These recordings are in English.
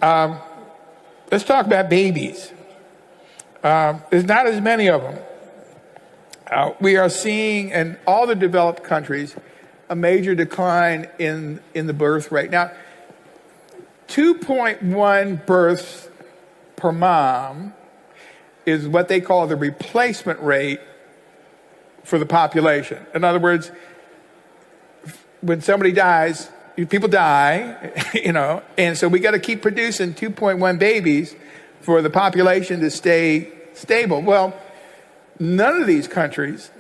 Let's talk about babies. There's not as many of them. We are seeing in all the developed countries a major decline in the birth rate. Now, 2.1 births per mom is what they call the replacement rate for the population. In other words, when somebody dies, people die, and so we got to keep producing 2.1 babies for the population to stay stable. Well, none of these countries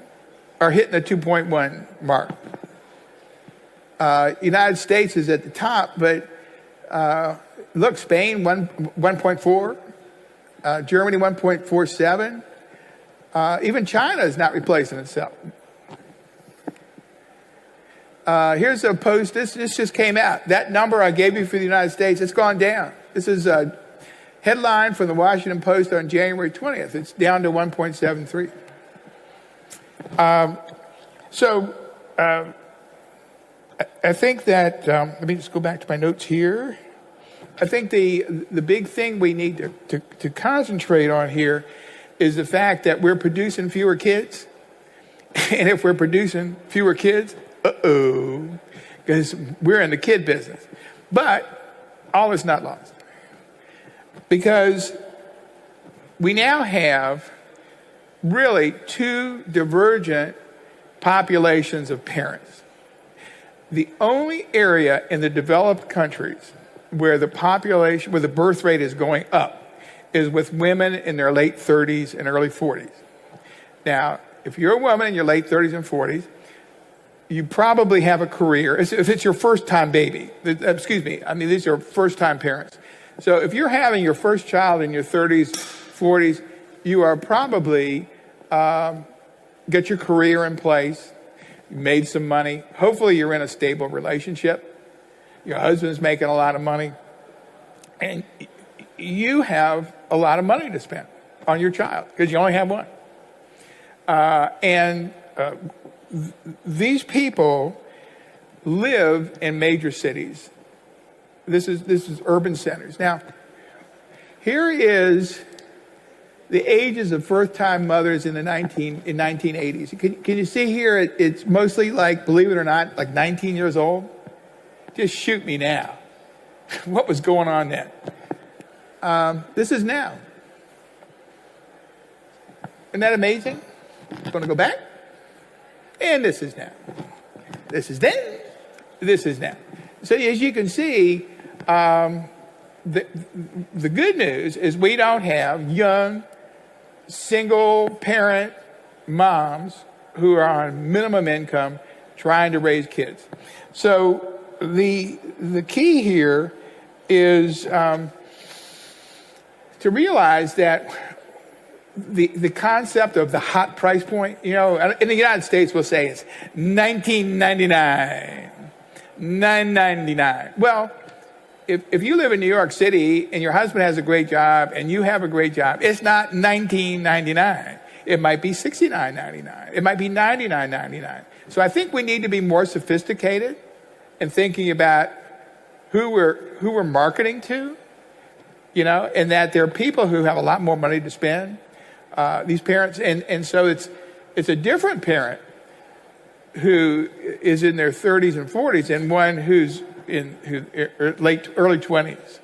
are hitting the 2.1 mark. United States is at the top, but look, Spain 1.4, Germany 1.47. Even China is not replacing itself. Here's a post. This just came out. That number I gave you for the United States, it's gone down. This is a headline from the Washington Post on January 20th. It's down to 1.73. I think that, let me just go back to my notes here. I think the big thing we need to concentrate on here is the fact that we're producing fewer kids. And if we're producing fewer kids, because we're in the kid business. But all is not lost. Because we now have really two divergent populations of parents. The only area in the developed countries where the birth rate is going up is with women in their late 30s and early 40s. Now, if you're a woman in your late 30s and 40s, you probably have a career. If it's your first-time baby, these are first-time parents. So if you're having your first child in your 30s, 40s, you are probably get your career in place, you made some money. Hopefully you're in a stable relationship. Your husband's making a lot of money. And you have a lot of money to spend on your child because you only have one. These people live in major cities. This is urban centers. Now, here is the ages of first-time mothers in the 1980s. Can you see here? It's mostly like, believe it or not, like 19 years old. Just shoot me now. What was going on then? This is now. Isn't that amazing? Going to go back. And this is now. This is then. This is now. So as you can see, the good news is we don't have young, single-parent moms who are on minimum income trying to raise kids. So the key here is to realize that the concept of the hot price point, in the United States we'll say it's $19.99, $9.99. Well, if you live in New York City and your husband has a great job and you have a great job, it's not $19.99. It might be $69.99. It might be $99.99. So I think we need to be more sophisticated in thinking about who we're marketing to, and that there are people who have a lot more money to spend. These parents, and so it's a different parent who is in their 30s and 40s and one who's in early 20s.